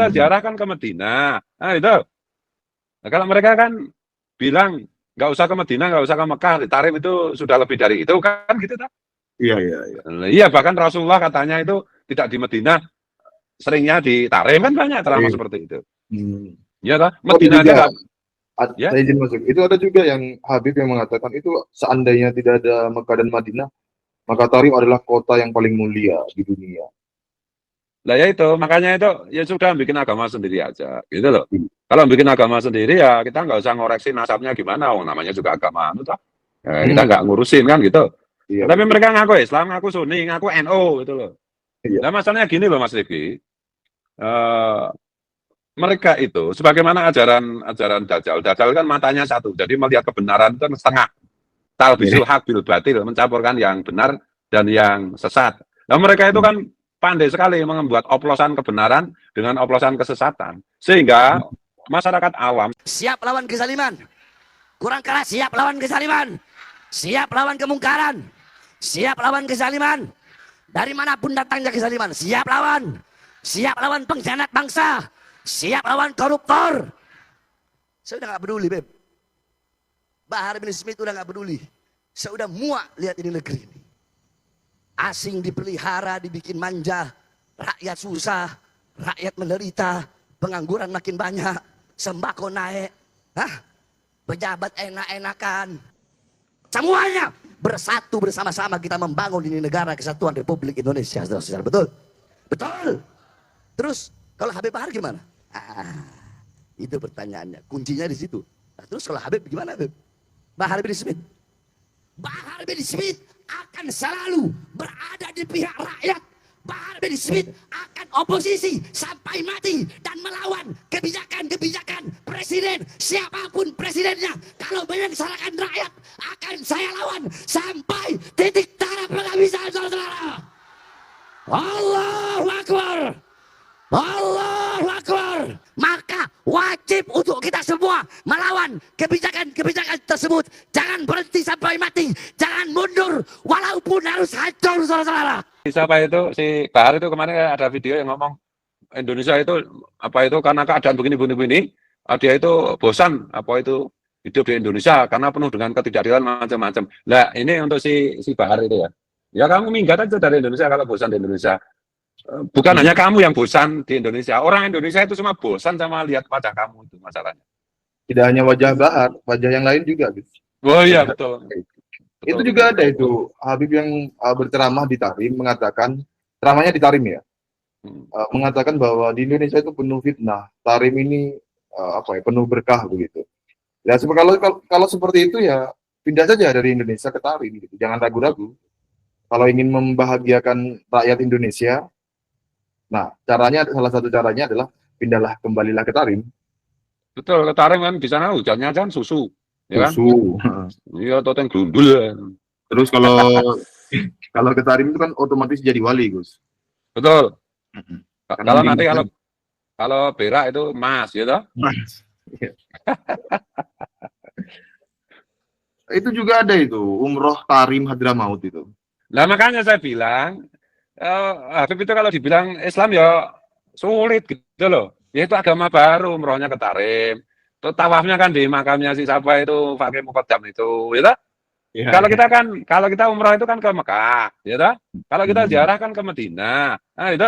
ziarah kan ke Medina. Nah itu. Nah, kalau mereka kan bilang nggak usah ke Medina, nggak usah ke Mekah, Tarim itu sudah lebih dari itu kan gitu tak? Iya. Iya, bahkan Rasulullah katanya itu tidak di Medina, seringnya di Tarim kan banyak ceramah seperti itu. Iya tak? Medina aja nggak. Ya? Saya izin masuk. Itu ada juga yang Habib yang mengatakan itu seandainya tidak ada Mekah dan Madinah, maka Tarim adalah kota yang paling mulia di dunia. Lah ya itu, makanya itu ya sudah bikin agama sendiri aja, gitu loh. Kalau bikin agama sendiri ya kita nggak usah ngoreksi nasabnya gimana, namanya juga agama, kita nggak ngurusin kan gitu. Iya, Tapi mereka ngaku Islam, ngaku Sunni, ngaku NU gitu loh. Iya. Nah masalahnya gini loh Mas Rifki, mereka itu sebagaimana ajaran Dajjal kan matanya satu, jadi melihat kebenaran itu setengah. Talbisul haq bil batil, mencampurkan yang benar dan yang sesat. Nah mereka itu kan pandai sekali membuat oplosan kebenaran dengan oplosan kesesatan. Sehingga masyarakat awam siap lawan kezaliman. Kurang keras, siap lawan kezaliman. Siap lawan kemungkaran. Siap lawan kezaliman. Dari manapun datangnya kezaliman, siap lawan. Siap lawan pengkhianat bangsa. Siap lawan koruptor. Saya udah gak peduli, Beb. Bahar bin Smith udah gak peduli. Saya udah muak lihat ini negeri ini. Asing dipelihara, dibikin manja. Rakyat susah, rakyat menderita. Pengangguran makin banyak. Sembako naik. Pejabat enak-enakan. Semuanya bersatu bersama-sama kita membangun ini negara kesatuan Republik Indonesia. Saudara-saudara, betul? Betul. Terus kalau Habib Bahar gimana? Itu pertanyaannya. Kuncinya di situ. Nah, terus kalau Habib gimana, Habib? Bahar bin Smith. Bahar bin Smith akan selalu berada di pihak rakyat. Bahar bin Smith akan oposisi sampai mati dan melawan kebijakan-kebijakan presiden, siapapun presidennya. Kalau menyengsarakan rakyat akan saya lawan sampai titik darah penghabisan, saudara-saudara. Allahu Akbar. Allahu Akbar. Maka wajib untuk kita semua melawan kebijakan-kebijakan tersebut. Jangan berhenti sampai mati. Jangan mundur walaupun harus hancur, saudara-saudara. Siapa itu si Bahar itu kemarin ada video yang ngomong Indonesia itu apa itu karena keadaan begini dia itu bosan apa itu hidup di Indonesia karena penuh dengan ketidakadilan macam-macam. Lah ini untuk si Bahar itu ya. Ya kamu minggat aja dari Indonesia kalau bosan di Indonesia. Bukan hanya kamu yang bosan di Indonesia, orang Indonesia itu semua bosan sama lihat wajah kamu, itu masalahnya. Tidak hanya wajah Bahar, wajah yang lain juga. Oh iya betul. Itu juga ada itu Habib yang berceramah di Tarim mengatakan, ceramahnya di Tarim ya, mengatakan bahwa di Indonesia itu penuh fitnah, Tarim ini penuh berkah begitu. Ya kalau seperti itu ya pindah saja dari Indonesia ke Tarim, gitu. Jangan ragu-ragu. Kalau ingin membahagiakan rakyat Indonesia, nah salah satu caranya adalah pindahlah kembalilah ke Tarim. Betul, ke Tarim kan di sana hujannya kan susu. Ya kan? Iya, toten grundul. Terus kalau ke Tarim itu kan otomatis jadi wali, Gus. Betul. Kalau nanti kalau berak itu Mas, gitu. Mas. Itu juga ada itu umroh Tarim Hadramaut itu. Nah makanya saya bilang, Habib itu kalau dibilang Islam ya sulit gitu loh. Ya itu agama baru, umrohnya ke Tarim. Terus tawafnya kan di makamnya si siapa itu pakai muqaddam itu, ya. Ya, kalau kita umroh itu kan ke Mekah, ya. Kalau kita ziarah kan ke Medina, nah itu.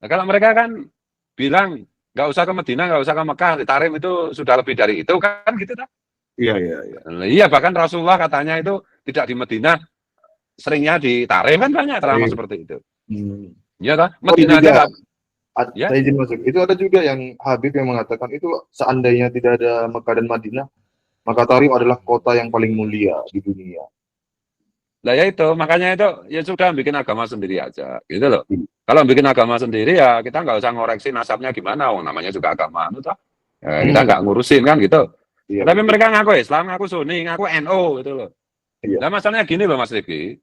Nah, kalau mereka kan bilang nggak usah ke Medina, nggak usah ke Mekah, Tarim itu sudah lebih dari itu kan gitu tak? Iya. Iya bahkan Rasulullah katanya itu tidak di Medina, seringnya di Tarim kan banyak ceramah seperti itu. Iya tak? Medina aja. Saya izin masuk. Itu ada juga yang Habib yang mengatakan itu seandainya tidak ada Mekah dan Madinah, maka Tarim adalah kota yang paling mulia di dunia. Lah ya itu, makanya itu ya sudah bikin agama sendiri aja, gitu loh. Kalau bikin agama sendiri ya kita nggak usah ngoreksi nasabnya gimana, namanya juga agama, kita nggak ngurusin kan gitu. Iya, tapi mereka ngaku Islam, ngaku Sunni, ngaku NU gitu loh. Nah masalahnya gini loh Mas Rifki,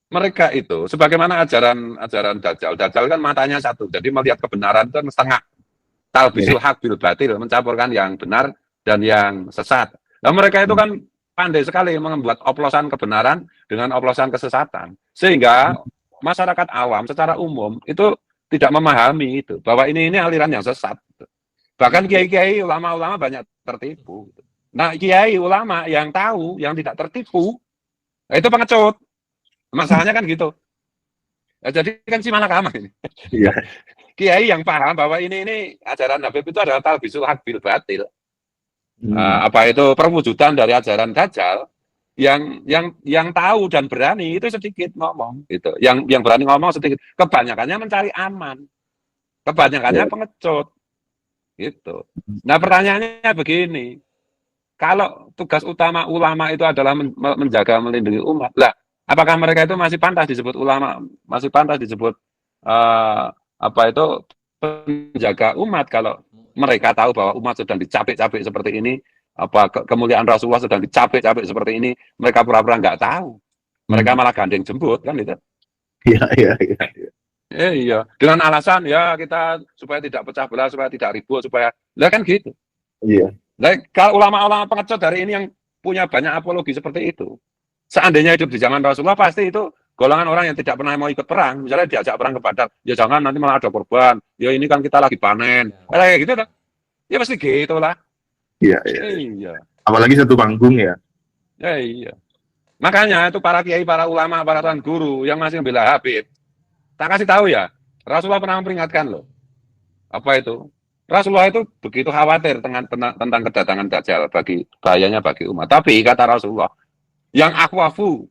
mereka itu sebagaimana ajaran Dajjal kan matanya satu, jadi melihat kebenaran itu setengah. Talbisul haq bil batil, mencampurkan yang benar dan yang sesat. Nah mereka itu kan pandai sekali membuat oplosan kebenaran dengan oplosan kesesatan. Sehingga masyarakat awam secara umum itu tidak memahami itu bahwa ini aliran yang sesat. Bahkan kiai-kiai ulama-ulama banyak tertipu. Nah, kiai ulama yang tahu, yang tidak tertipu, nah itu pengecut. Masalahnya kan gitu. Ya, jadi kan si malakama ini. Iya. Kiai yang paham bahwa ini ajaran Habib itu adalah talbisul haq bil batil. Apa itu perwujudan dari ajaran Dajjal, yang tahu dan berani itu sedikit ngomong gitu. Yang berani ngomong sedikit. Kebanyakannya mencari aman. Kebanyakannya pengecut. Gitu. Nah, pertanyaannya begini. Kalau tugas utama ulama itu adalah menjaga melindungi umat, lah apakah mereka itu masih pantas disebut ulama, masih pantas disebut apa itu penjaga umat kalau mereka tahu bahwa umat sedang dicapek-capek seperti ini, apa kemuliaan Rasulullah sedang dicapek-capek seperti ini, mereka pura-pura nggak tahu, mereka malah gandeng jemput kan itu. Iya. Iya, dengan alasan ya kita supaya tidak pecah belah, supaya tidak ribut, supaya lah kan gitu. Iya. Nah, kalau ulama-ulama pengecut dari ini yang punya banyak apologi seperti itu, seandainya hidup di zaman Rasulullah pasti itu golongan orang yang tidak pernah mau ikut perang, misalnya diajak perang ke Badar, ya jangan nanti malah ada korban, ya ini kan kita lagi panen, kayak gitu kan, ya pasti gitu lah. Iya. Apalagi satu panggung ya. Iya. Makanya itu para kiai, para ulama, para tuan guru yang masih membela Habib, tak kasih tahu ya, Rasulullah pernah memperingatkan loh, apa itu? Rasulullah itu begitu khawatir tentang kedatangan Dajjal bahayanya bagi umat. Tapi kata Rasulullah, yang akhwafu,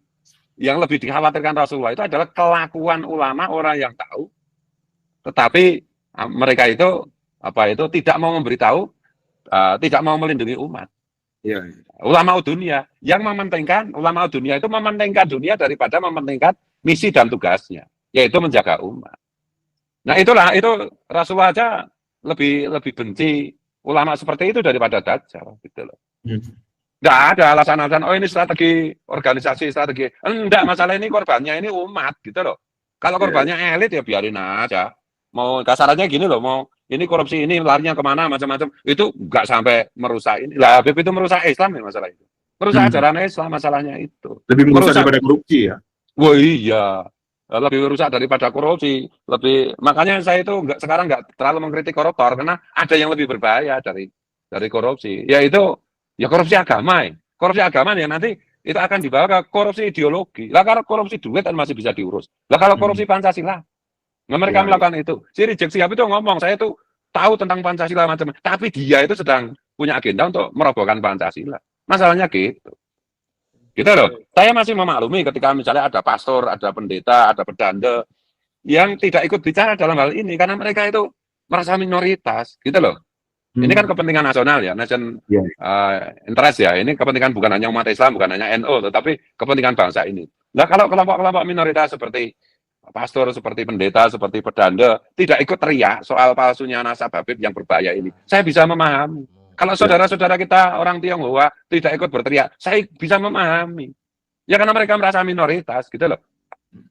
yang lebih dikhawatirkan Rasulullah itu adalah kelakuan ulama, orang yang tahu, tetapi mereka itu tidak mau memberitahu, tidak mau melindungi umat. Iya. Ulama dunia yang mementingkan, ulama dunia itu mementingkan dunia daripada mementingkan misi dan tugasnya, yaitu menjaga umat. Nah itulah, itu Rasulullah aja lebih benci ulama seperti itu daripada Dajjal gitu loh. Nggak ada alasan-alasan oh ini strategi organisasi, strategi. Enggak, masalah ini korbannya ini umat gitu loh. Kalau korbannya elit ya biarin aja. Mau kasarannya gini loh, mau ini korupsi ini larinya kemana macam-macam, itu nggak sampai merusak ini. Lah Habib itu merusak Islam ya masalah itu. Merusak ajaran Islam masalahnya itu. Lebih merusak daripada korupsi ya. Wah iya. Lebih rusak daripada korupsi, makanya saya itu sekarang nggak terlalu mengkritik koruptor karena ada yang lebih berbahaya dari korupsi, yaitu ya korupsi agama. Korupsi agama ya nanti itu akan dibawa ke korupsi ideologi. Lah kalau korupsi duit kan masih bisa diurus. Lah kalau korupsi Pancasila, mereka melakukan itu. Si Rizik Sihab itu ngomong, saya itu tahu tentang Pancasila macam, tapi dia itu sedang punya agenda untuk merobohkan Pancasila. Masalahnya gitu. Gitu loh. Saya masih memaklumi ketika misalnya ada pastor, ada pendeta, ada pedanda yang tidak ikut bicara dalam hal ini karena mereka itu merasa minoritas, gitu loh. Ini kan kepentingan nasional ya, nation interest ya. Ini kepentingan bukan hanya umat Islam, bukan hanya NU, tetapi kepentingan bangsa ini. Nah, kalau kelompok-kelompok minoritas seperti pastor, seperti pendeta, seperti pedanda tidak ikut teriak soal palsunya nasab Habib yang berbahaya ini, saya bisa memahami. Kalau saudara-saudara kita orang Tionghoa tidak ikut berteriak, saya bisa memahami. Ya karena mereka merasa minoritas gitu loh.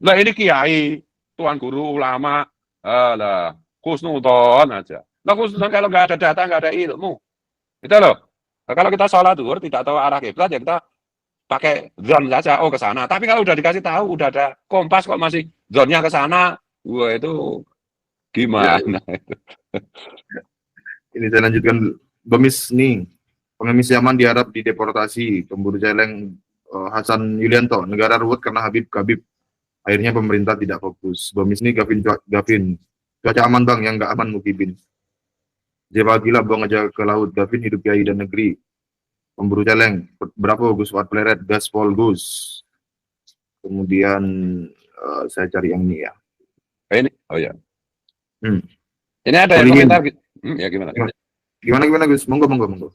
Lah ini kiai, tuan guru, ulama, lah khusnudon aja. Lah khusnudon kalau nggak ada data, nggak ada ilmu. Gitu loh. Nah, kalau kita sholat zuhur tidak tahu arah kiblat ya kita pakai zon saja, oh ke sana. Tapi kalau udah dikasih tahu, udah ada kompas kok masih zonnya ke sana, wah itu gimana? Ini saya lanjutkan. Bemis nih, pengemis Yaman diharap dideportasi. Pemburu celeng Hasan Yulianto, negara ruwet karena Habib. Akhirnya pemerintah tidak fokus. Bemis nih Gavin. Cuaca aman bang, yang nggak aman Mukibin. Jepa gila buang aja ke laut. Gavin hidup kiai dan negeri. Pemburu celeng, berapa Gus Wat Pleret, Gaspol Gus. Kemudian saya cari yang ini ya. Ini, oh ya. Ini ada yang komentar, ya gimana? Gimana Gus? Monggo.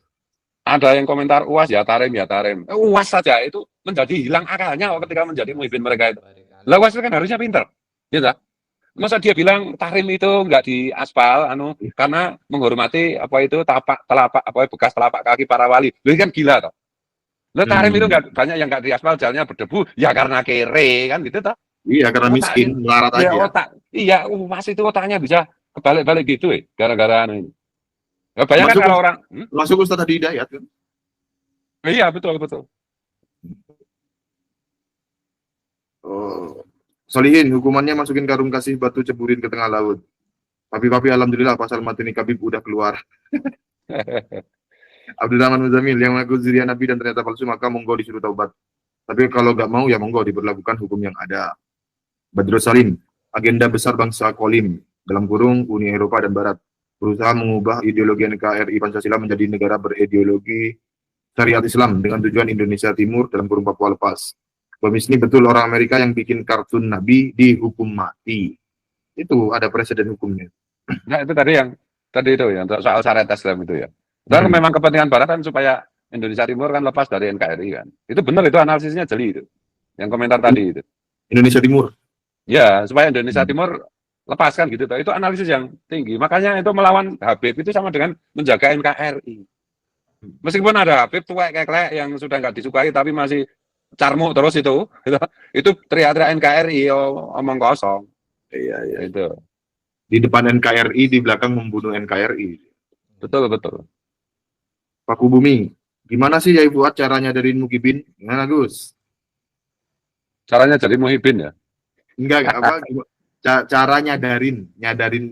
Ada yang komentar UAS ya Tarim. UAS saja itu menjadi hilang akalnya ketika menjadi pemimpin mereka itu. Lah UAS itu kan harusnya pinter, ya tak? Masa dia bilang Tarim itu nggak diaspal, karena menghormati bekas telapak kaki para wali. Lu kan gila toh. Lah Tarim itu nggak banyak yang nggak diaspal, jalannya berdebu, ya karena kere kan gitu toh. Iya karena miskin, melarat aja. Iya UAS itu otaknya bisa kebalik-balik gitu gara-gara ini. Ya, bayangkan kalau orang masuk Ustaz Hadi Hidayat kan? Iya betul. Solihin, hukumannya masukin karung kasih batu ceburin ke tengah laut. Papi-papi alhamdulillah pasal mati ini Habib udah keluar. Abdurrahman Muzamil yang mengaku zuriat Nabi dan ternyata palsu maka monggo disuruh taubat. Tapi kalau nggak mau ya monggo diberlakukan hukum yang ada. Badrus Salim, agenda besar bangsa Kolim dalam kurung Uni Eropa dan Barat berusaha mengubah ideologi NKRI Pancasila menjadi negara berideologi syariat Islam dengan tujuan Indonesia Timur dalam kurung Papua lepas. Ini betul orang Amerika yang bikin kartun Nabi dihukum mati. Itu ada presiden hukumnya. Nah, itu tadi itu yang soal syariat Islam itu ya. Dan memang kepentingan Barat kan supaya Indonesia Timur kan lepas dari NKRI kan. Itu benar, itu analisisnya jeli itu. Yang komentar tadi itu. Indonesia Timur. Ya, supaya Indonesia Timur lepas kan gitu. Itu analisis yang tinggi. Makanya itu melawan Habib itu sama dengan menjaga NKRI. Meskipun ada Habib tua kayak yang sudah nggak disukai tapi masih carmuk terus itu teriak-teriak NKRI omong kosong. Iya. Itu. Di depan NKRI, di belakang membunuh NKRI. Betul. Paku Bumi, gimana sih Yai Fuad caranya dari Mukibin? Gimana Gus? Caranya jadi muhibin ya? Enggak apa? Cara nyadarin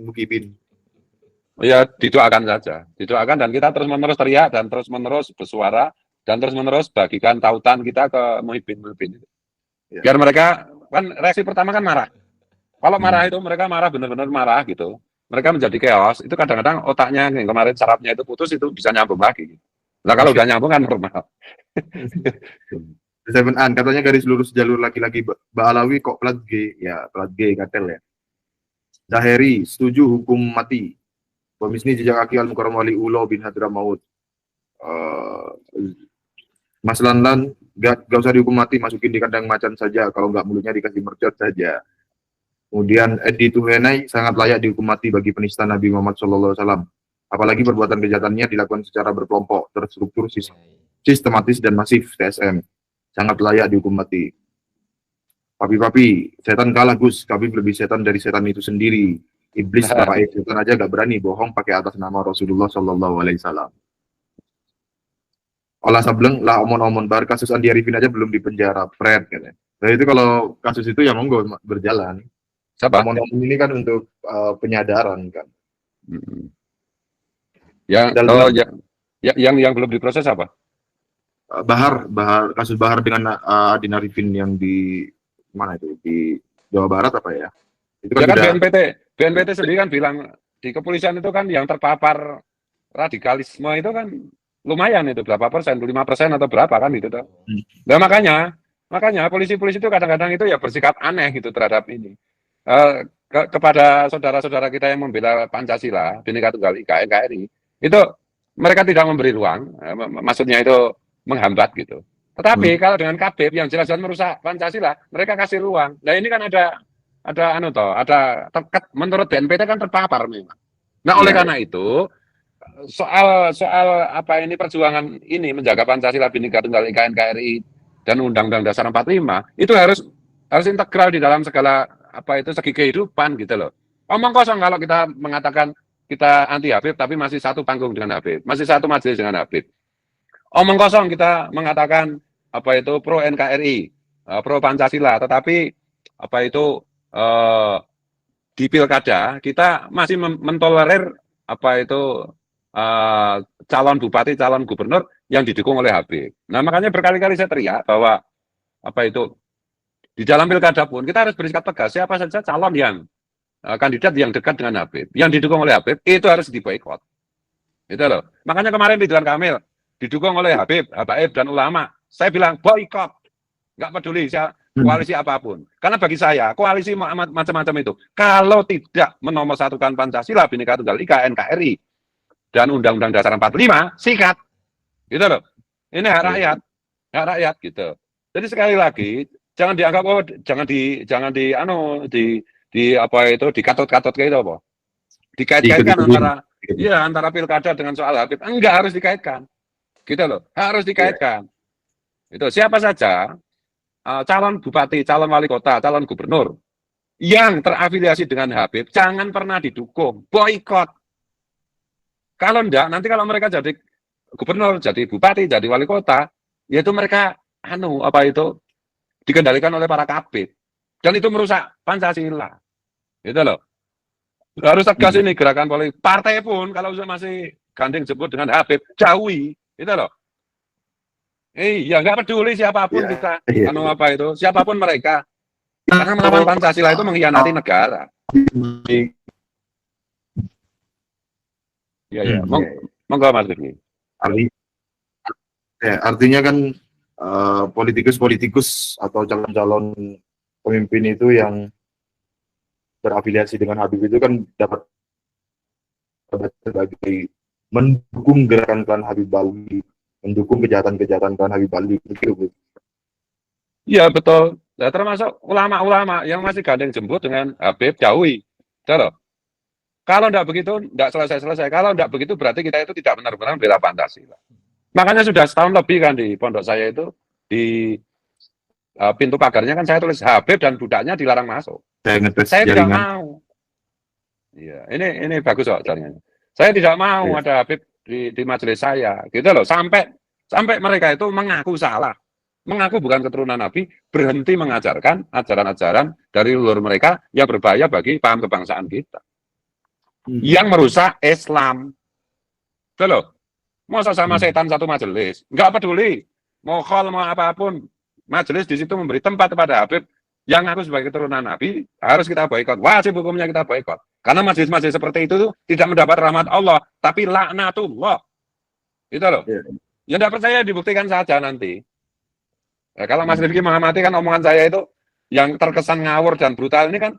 Mukibin. Ya didoakan saja, didoakan dan kita terus-menerus teriak dan terus-menerus bersuara dan terus-menerus bagikan tautan kita ke muhibin itu. Ya. Biar mereka kan reaksi pertama kan marah. Kalau marah itu mereka marah benar-benar marah gitu. Mereka menjadi chaos. Itu kadang-kadang otaknya yang kemarin sarafnya itu putus itu bisa nyambung lagi. Nah kalau udah nyambung kan normal. Seven An katanya garis lurus jalur laki-laki Ba'alawi kok plat G ya, plat G katel ya. Zaheri setuju hukum mati. Pemisni jejak kaki Al-Mukarram Wali Ulo bin Hadramaut. Mas Lanlan gak usah dihukum mati, masukin di kandang macan saja, kalau nggak mulutnya dikasih mercot saja. Kemudian Edi Tuhenai sangat layak dihukum mati bagi penista Nabi Muhammad SAW. Apalagi perbuatan kejahatannya dilakukan secara berkelompok, terstruktur, sistematis dan masif. TSM sangat layak dihukum mati. Papi-papi, setan kalah Gus, Habib lebih setan dari setan itu sendiri. Iblis bapak setan aja gak berani bohong pakai atas nama Rasulullah SAW. Olah sableng lah omon-omon bar kasus Andi Arifin aja belum dipenjara, Fred katanya. Nah itu kalau kasus itu ya monggo berjalan. Siapa? Omon-omon ini kan untuk penyadaran kan. Yang belum diproses apa? Bahar kasus Bahar dengan Adi Arifin yang di mana itu di Jawa Barat apa ya? Itu kan, BNPT sendiri kan bilang di kepolisian itu kan yang terpapar radikalisme itu kan lumayan itu berapa persen, 5% atau berapa kan itu tuh. Nah makanya polisi-polisi itu kadang-kadang itu ya bersikap aneh gitu terhadap ini. Kepada saudara-saudara kita yang membela Pancasila, Bhinneka Tunggal Ika, NKRI, itu mereka tidak memberi ruang, maksudnya itu menghambat gitu. Tetapi kalau dengan Habib yang jelas-jelas merusak Pancasila, mereka kasih ruang. Nah ini kan ada menurut BNPT kan terpapar memang. Nah oleh karena itu soal apa ini perjuangan ini menjaga Pancasila, Bhinneka Tunggal Ika, NKRI dan Undang-Undang Dasar 45 itu harus integral di dalam segala segi kehidupan gitu loh. Omong kosong kalau kita mengatakan kita anti Habib tapi masih satu panggung dengan Habib, masih satu majelis dengan Habib. Omong kosong kita mengatakan pro NKRI, pro Pancasila, tetapi di pilkada kita masih mentolerir calon bupati, calon gubernur yang didukung oleh Habib. Nah makanya berkali-kali saya teriak bahwa di dalam pilkada pun kita harus bersikap tegas, siapa saja calon yang kandidat yang dekat dengan Habib, yang didukung oleh Habib, itu harus diboikot. Itu loh. Makanya kemarin Ridwan Kamil didukung oleh Habib dan ulama. Saya bilang boikot. Nggak peduli koalisi apapun. Karena bagi saya, koalisi macam-macam itu, kalau tidak menomorsatukan Pancasila, Bhinneka Tunggal Ika, NKRI, dan Undang-Undang Dasar 45, sikat. Gitu loh. Ini hak rakyat gitu. Jadi sekali lagi, jangan dianggap dikatut-katut kayak itu apa? Dikait-kaitkan antara pilkada dengan soal Habib. Enggak harus dikaitkan. Gitu loh. Harus dikaitkan. Itu siapa saja calon bupati, calon wali kota, calon gubernur yang terafiliasi dengan Habib jangan pernah didukung, boikot. Kalau enggak, nanti kalau mereka jadi gubernur, jadi bupati, jadi wali kota, yaitu mereka dikendalikan oleh para Habib. Dan itu merusak Pancasila. Gitu loh. Harus tegas ini gerakan politik. Partai pun kalau masih gandeng jemput dengan Habib, jauhi, gitu loh. Iya, nggak peduli siapapun Iya, kita, iya. anu apa itu, siapapun mereka. Karena melawan Pancasila itu mengkhianati negara. Iya, iya. Iya. Monggo Mas Rifki. Arti- artinya kan politikus-politikus atau calon-calon pemimpin itu yang berafiliasi dengan Habib itu kan dapat sebagai mendukung gerakan klan Habib Bali, mendukung kejahatan-kejahatan klan Habib Bali, begitu. Iya, betul. Nah, termasuk ulama-ulama yang masih gandeng jemput dengan Habib, jauhi. Gitu. Kalau tidak begitu, tidak selesai-selesai. Kalau tidak begitu, berarti kita itu tidak benar-benar bela Pancasila. Makanya sudah setahun lebih kan di pondok saya itu, di pintu pagarnya kan saya tulis Habib dan budaknya dilarang masuk. Saya ngetes Saya tidak jaringan. mau. Iya, ini bagus kok jaringannya. Saya tidak mau Iya. ada Habib di majelis saya, gitu loh. Sampai mereka itu mengaku salah, mengaku bukan keturunan Nabi, berhenti mengajarkan ajaran-ajaran dari leluhur mereka yang berbahaya bagi paham kebangsaan kita, yang merusak Islam. Gitu loh. Masa sama setan satu majelis, nggak peduli, mau khol mau apapun, majelis di situ memberi tempat kepada Habib yang ngaku sebagai keturunan Nabi, harus kita boikot. Wajib hukumnya kita boikot. Karena majelis-majelis seperti itu tidak mendapat rahmat Allah, tapi laknatullah. Gitu loh. Iya. Ya tidak percaya dibuktikan saja nanti. Ya, kalau Mas Rifki mengamati kan omongan saya itu yang terkesan ngawur dan brutal ini kan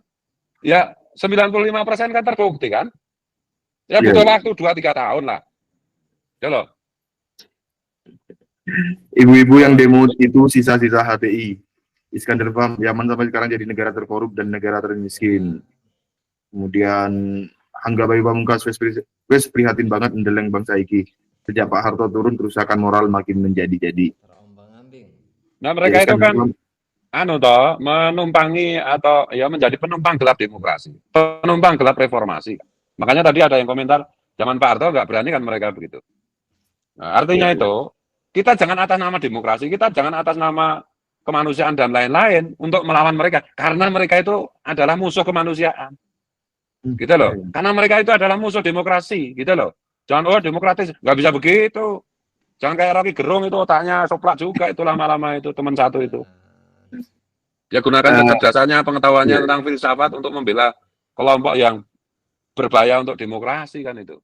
ya 95% kan terbukti kan. Ya butuh waktu 2-3 tahun lah. Ya loh. Ibu-ibu yang demo itu sisa-sisa HTI. Iskandar Fam, Yaman sampai sekarang jadi negara terkorup dan negara termiskin. Kemudian Angga Bayu Pamungkas wes prihatin banget mendeleng bangsa iki. Sejak Pak Harto turun, kerusakan moral makin menjadi-jadi. Nah mereka itu kan Fam, menumpangi atau ya menjadi penumpang gelap demokrasi, penumpang gelap reformasi. Makanya tadi ada yang komentar zaman Pak Harto nggak berani kan mereka begitu. Nah, artinya itu kita jangan atas nama demokrasi, kita jangan atas nama kemanusiaan dan lain-lain untuk melawan mereka, karena mereka itu adalah musuh kemanusiaan, gitu loh. Karena mereka itu adalah musuh demokrasi, gitu loh. Jangan demokratis, nggak bisa begitu. Jangan kayak Rocky Gerung itu otaknya soplak juga itu lama-lama itu teman satu itu. Ya gunakan kecerdasannya, pengetahuannya tentang filsafat untuk membela kelompok yang berbahaya untuk demokrasi kan itu.